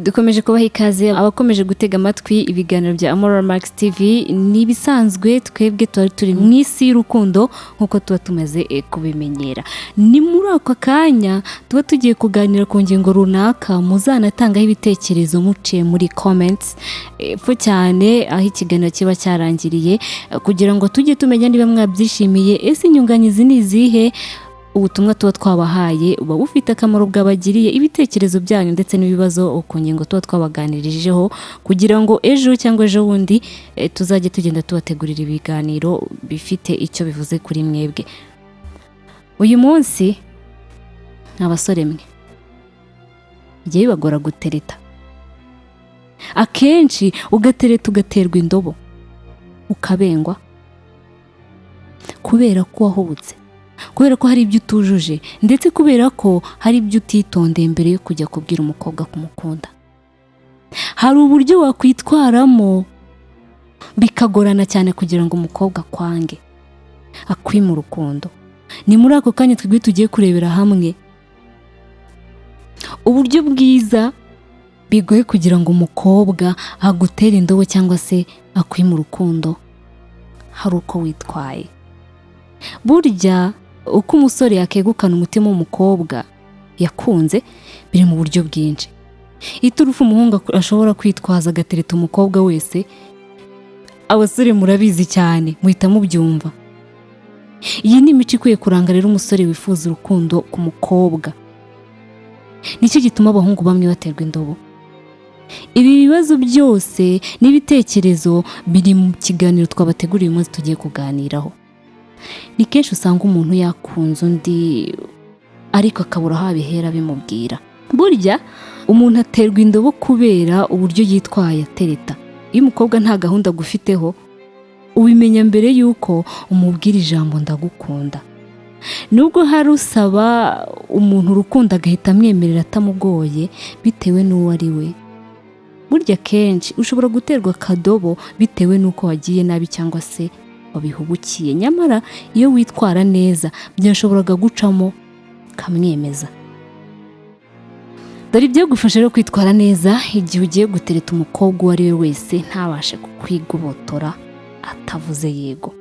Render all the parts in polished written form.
dukomeje kubaha ikaze abakomeje gutega amatwi ibiganiro bya Amora Max TV. Nibisanzwe twebwe turi mu isi y'urukundo nkuko tuba tumaze kubimenyera. Ni muri ako kanya tuba tugiye kuganira ku ngingo runaka, muzanatangaho ibitekerezo muciye muri comments epfo cyane aho ikiganiro kiba cyarangiriye, kugira ngo tujye tumenya niba mwabyishimiye, ese inyunganizi ni izihe. Ubutumwa tuba twabahaye uba bufite akamaro bwabagiriye, ibitekerezo byanyu ndetse n'ibibazo ku ngingo tuba twabaganirijeho, kugira ngo ejo cyangwa ejo bundi tuzajye tugenda tubategurira ibiganiro bifite icyo bivuze kuri mwebwe. Uyu munsi abasore mwe bigiye bibagora gutereta, akenshi ugatereta ugaterwa indobo ukabengwa kubera ko wahubutse, kubera ko hari ibyo utujuje, ndetse kubera ko hari ibyo utitondeye mbere yo kujya kubwira umukobwa kumukunda. Hari uburyo wakwitwaramo bikagorana cyane kugira ngo umukobwa akwange, akwime urukundo. Ni muri ako kanya twebwe tugiye kurebera hamwe uburyo bwiza bigoye kugira ngo umukobwa agutere indobo cyangwa se akwime urukundo hari uko witwaye. Burya uko umusore yakegukana umutima w'umukobwa yakunze biri mu buryo bwinshi. Iturufu umuhungu ashobora kwitwaza agatereta umukobwa wese, abasore murabizi cyane, muhita mubyumva. Iyi ni imico ikwiye kuranga rero umusore wifuza urukundo ku mukobwa. Nicyo gituma abahungu bamwe baterwa indobo. Ibi bibazo byose n'ibitekerezo biri mu kiganiro twabateguriye uyu munsi tugiye kuganiraho. Ni kenshi usanga umuntu yakunze undi ariko akabura aho abihera bimubwira. Burya umuntu aterwa indobo kubera uburyo yitwaye atereta. Iyo umukobwa nta gahunda agufiteho, ubimenya mbere yuko umubwira ijambo ndagukunda. Nubwo hari usaba umuntu urukundo agahita amwemerera atamugoye bitewe n'uwo ari we. Burya kenshi ushobora guterwa akadobo bitewe n'uko wagiye nabi cyangwa se wabihubukiye. Nyamara iyo witwara neza byashoboraga gucamo kamwemeza. Dore ibyo gufasha rero kwitwara neza igihe ugiye gutereta umukobwa uwo ari we wese ntabashe kukwigobotora atavuze yego.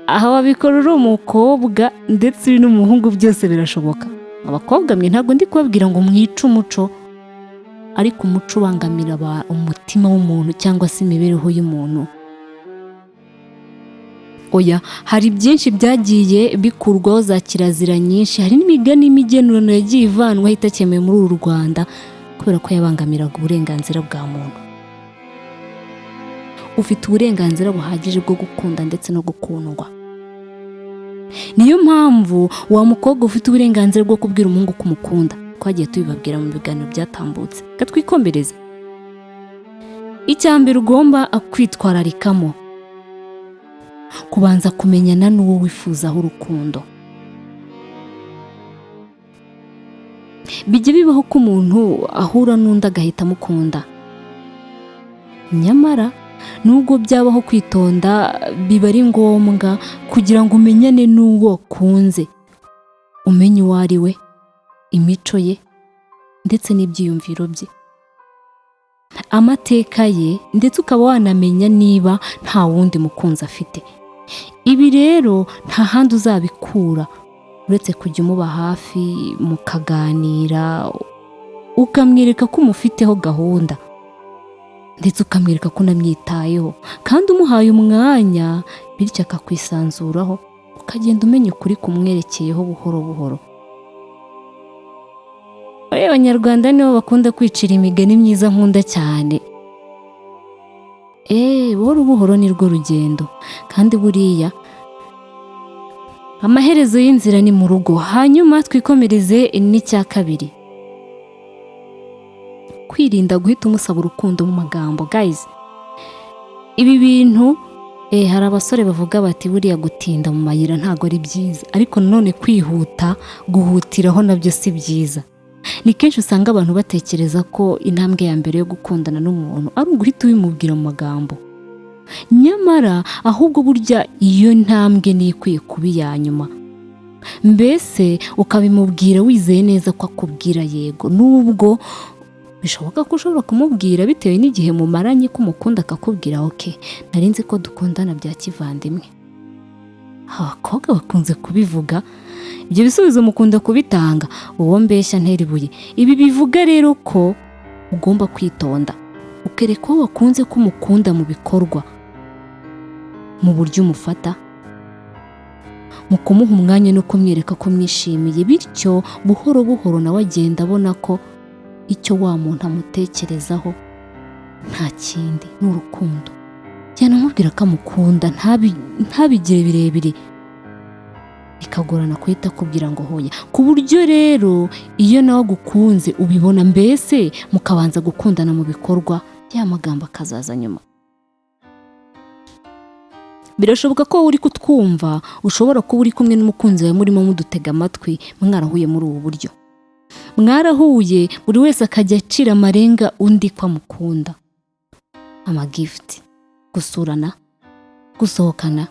Aha wabikora uri umukobwa ndetse uri n'umuhungu, byose birashoboka. Abakobwa mwe ntabwo ndi kubabwira ngo mwice umuco, ariko umuco ubangamira umutima w'umuntu cyangwa se imibereho y'umuntu. Oya, hari byinshi byagiye bikurwaho za kirazira nyinshi, hari n'imigani n'imigenurano yagiye ivanwaho itakemewe muri uru Rwanda kubera ko yabangamiraga uburenganzira bwa muntu. Ufite uburenganzira buhagije bwo gukunda ndetse no gukundwa. Niyo mpamvu wa mukobwa ufite uburenganzira bwo kubwira umuhungu kumukunda. Twagiye tubibabwira mu biganiro byatambutse, gatwikombereze. Icyambere ugomba kwitwararikamo, kubanza kumenyana n'uwo wifuzaho urukundo. Bijya bibaho ko umuntu ahura n'undi agahita amukunda. Nyamara nubwo byabaho kwitonda, biba ari ngombwa kugira ngo umenyane n'uwo kunze, umenye uwo ari we, imico ye ndetse n'ibyiyumviro bye, amateka ye, ndetse ukaba wanamenya niba nta wundi mukunzi afite. Ibi rero nta handi uzabikura uretse kujya umuba hafi mukaganira, ukamwereka ko umufiteho gahunda ndetse ukamwereka ko unamwitayeho, kandi umuhaye umwanya bityo akakwisanzuraho, ukagenda umenya ukuri kumwerekeyeho buhoro buhoro. Abanyarwanda nibo bakunda kwicira imigani myiza nkunda cyane. Buhoro buhoro ni rwo rugendo, kandi buriya amaherezo y'inzira ni mu rugo. Hanyuma twikomereze n'icya kabiri, kwirinda guhita umusaba urukundo mu magambo. Guys, ibi bintu hari abasore bavuga bati buriya gutinda mu mayira ntago ari byiza, ariko nanone kwihuta guhutiraho nabyo si byiza. Ni kenshi usanga abantu batekereza ko intambwe ya mbere yo gukundana n'umuntu ari uguhita ubimubwira mu magambo. Nyamara ahubwo burya iyo ntambwe ni ikwiye kuba iya nyuma. mbese ukabimubwira wizeye neza ko akubwira yego, nubwo bishoboka ko ushobora kumubwira bitewe n'igihe mumaranye ko umukunda akakubwira ok, nari nzi ko dukundana bya kivandimwe. Abakobwa bakunze kubivuga, ibyo bisubizo mukunda kubitanga, uwo mbeshya ntera ibuye. Ibi bivuga rero ko ugomba kwitonda ukereka uwo wakunze ko umukunda mu bikorwa, mu buryo umufata, mu kumuha umwanya no kumwereka ko mwishimiye, bityo buhoro buhoro nawe agenda abona ko icyo wa muntu amutekerezaho nta kindi ni urukundo. Yanamubwira ko amukunda, ntabigire birebire bikagorana guhita akubwira ngo hoya, ku buryo rero iyo nawe agukunze ubibona, mbese mukabanza gukundana mu bikorwa, ya magambo akazaza nyuma. Birashoboka ko uri kutwumva ushobora kuba uri kumwe n'umukunzi wawe murimo mudutega amatwi, mwarahuye muri ubu buryo. Mwarahuye buri wese akajya acira amarenga undi ko amukunda, amagifuti, gusurana, gusohokana,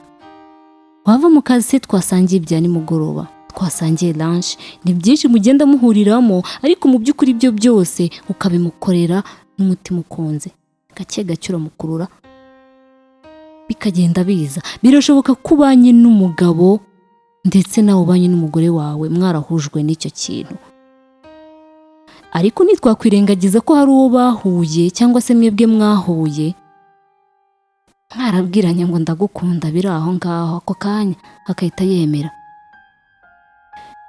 wava mu kazi se twasangiye ibya nimugoroba, twasangiye lunch, ni byinshi mugenda muhuriramo, ariko mu by'ukuri ibyo byose ukabimukorera n'umutima ukunze, gake gake uramukurura bikagenda biza. Birashoboka ko ubanye n'umugabo ndetse nawe ubanye n'umugore wawe mwarahujwe n'icyo kintu, ariko ntitwakwirengagiza ko hari uwo bahuye cyangwa se mwebwe mwahuye mwarabwiranye ngo ndagukunda, biri aho ngaho ako kanya akahita yemera.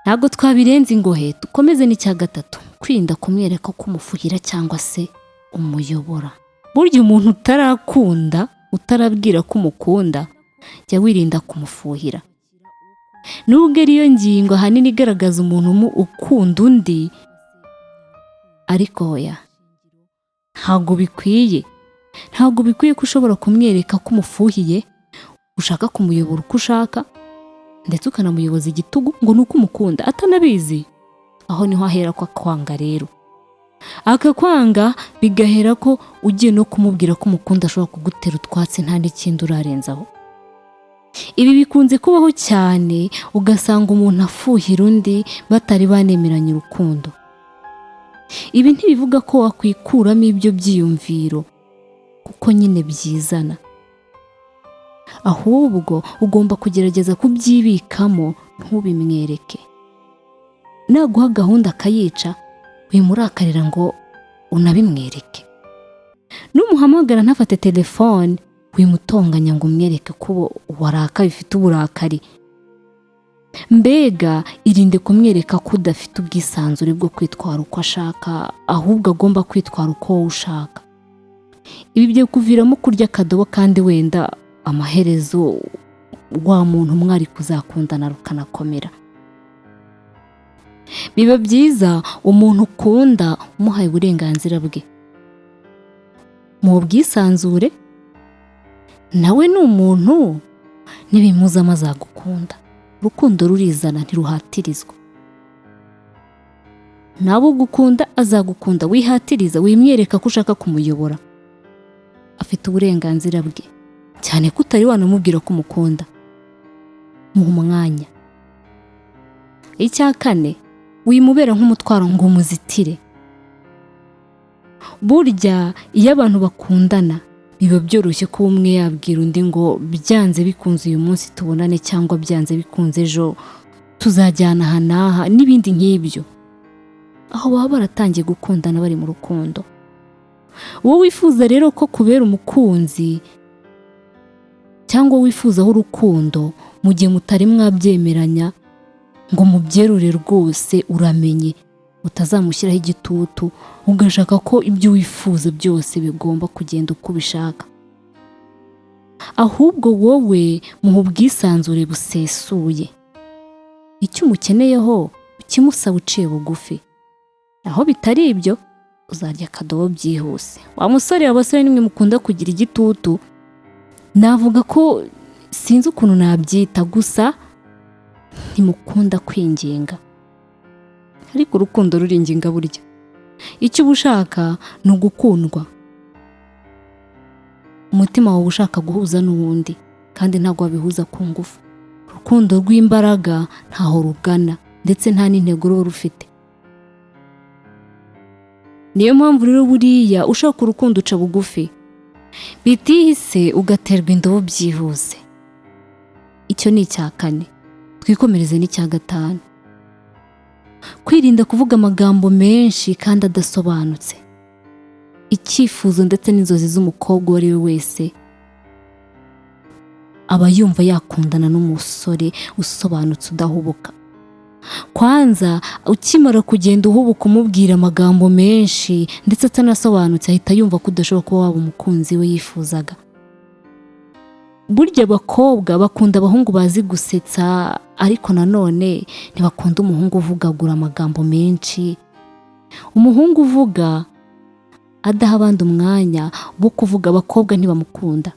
Ntabwo twabirenze ingohe, dukomeze n'icya gatatu, kwirinda kumwereka ko umufuhira cyangwa se umuyobora. Burya umuntu utarakunda, utarabwira ko umukunda, jya wirinda kumufuhira. Nubwo ariyo ngingo ahanini igaragaza umuntu ukunda undi, ariko hoya ntabwo bikwiye ko ushobora kumwereka ko umufuhiye, ushaka kumuyobora uko ushaka, ndetse ukanamuyoboza igitugu ngo ni uko umukunda atanabizi. Aho niho ahera ko akwanga rero, akakwanga bigahera ko ugiye no kumubwira ko umukunda ashobora kugutera utwatsi nta n'ikindi urarenzaho. Ibi bikunze kubaho cyane, ugasanga umuntu afuhira undi batari banemeranye urukundo. Ibi ntibivuga ko wakwikuramo ibyo byiyumviro kuko nyine byizana, ahubwo ugomba kugerageza kubyibikamo, ntubimwereke. Naguha gahunda akayica, wimurakarira ngo unabimwereke. Numuhamagara ntafate telefone, wimutonganya ngo umwereke ko waraka bifite uburakari. Mbega irinde kumwereka ko udafite ubwisanzure bwo kwitwara uko ashaka, ahubwo agomba kwitwara uko wowe ushaka. Ibi byo kuviramo kurya akadobo, kandi wenda amaherezo wa muntu mwari kuzakundana rukanakomera. Biba byiza umuntu ukunda umuhaye uburenganzira bwe mu bwisanzure, nawe ni umuntu nibimuzamo azagukunda. Urukundo rurizana ntiruhatirizwa. Nabo ugukunda azagukunda, wihatiriza wimwereka ko ushaka kumuyobora, afite uburenganzira bwe, cyane ko utari wanamubwira ko umukunda. Muha umwanya. Icya kane, wimubera nk'umutwaro ngo umuzitire. Burya iyo abantu bakundana biba byoroshye ko umwe yabwira undi ngo byanze bikunze uyu munsi tubonane, cyangwa byanze bikunze ejo tuzajyana aha n'aha n'ibindi nk'ibyo. Aho baba baratangiye gukundana bari mu rukundo. Wowe wifuza rero ko kubera umukunzi cyangwa wifuzaho urukundo mu gihe mutari mwabyemeranya ngo mubyerure rwose, uramenye utazamushyiraho igitutu ugashaka ko ibyo wifuza byose bigomba kugenda uko ubishaka. Ahubwo wowe muha ubwisanzure busesuye. Icyo umukeneyeho ukimusaba uciye bugufi. Aho bitari ibyo uzarya akadobo byihuse. Wa musore, abasore nimwe mukunda kugira igitutu, navuga ko sinzi ukuntu nabyita, gusa ntimukunda kwinginga. Ariko urukundo ruringinga burya. Icyo uba ushaka ni ugukundwa. Umutima wawe ushaka guhuza n'uwundi, kandi ntabwo wabihuza ku ngufu. urukundo rw'imbaraga ntaho rugana ndetse nta n'intego ruba rufite. Niyo mpamvu rero buriya ushaka urukundo uca bugufi, bitihise ugaterwa indobo byihuse. Icyo ni icya 4. Twikomereze n'icya 5. Kwirinda kuvuga amagambo menshi kandi adasobanutse. Icyifuzo ndetse n'inzozi z'umukobwa uwo ari we wese aba yumva yakundana n'umusore usobanutse udahubuka. Kwanza ukimara kugenda uhubuka umubwira amagambo menshi ndetse atanasobanutse, ahita yumva ko udashobora kuba waba umukunzi we yifuzaga. Burya abakobwa bakunda abahungu bazi gusetsa, ariko nanone ntibakunda umuhungu uvugagura amagambo menshi. Umuhungu uvuga adaha abandi umwanya wo kuvuga, abakobwa ntibamukunda.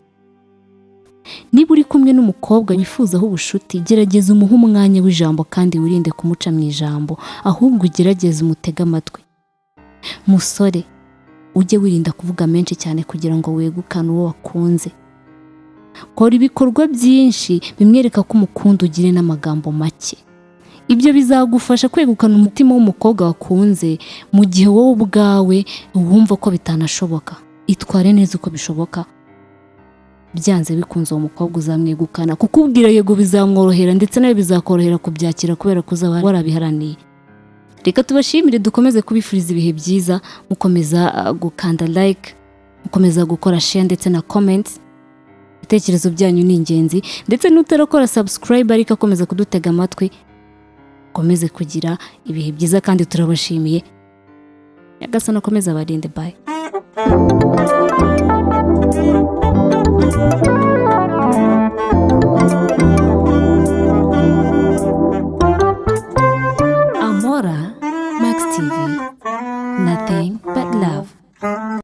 Niba uri kumwe n'umukobwa wifuzaho ubushuti, gerageza umuhe umwanya w'ijambo kandi wirinde kumuca mu ijambo, ahubwo ugerageze umutege amatwi. Musore, ujye wirinda kuvuga menshi cyane kugira ngo wegukane uwo wakunze. Kora ibikorwa byinshi bimwereka ko umukunda, ugire n'amagambo make. Ibyo bizagufasha kwegukana umutima w'umukobwa wakunze mu gihe wowe ubwawe wumva ko bitanashoboka. Itware neza uko bishoboka. Byanze bikunze uwo mukobwa uzamwegukana, kuko ubwira yego bizamworohera ndetse nawe bizakorohera kubyakira kubera ko uzaba warabiharaniye. Reka tubashimire, dukomeze kubifuriza ibihe byiza, mukomeza gukanda like, mukomeza gukora share ndetse na comments. Ibitekerezo byanyu ni ingenzi, ndetse n'utarakora subscribe ariko akomeza kudutega amatwi. Komeze kugira ibihe byiza kandi turabashimiye. Nyagasani akomeze abarinde. Bye. Amora Max TV, nothing but love.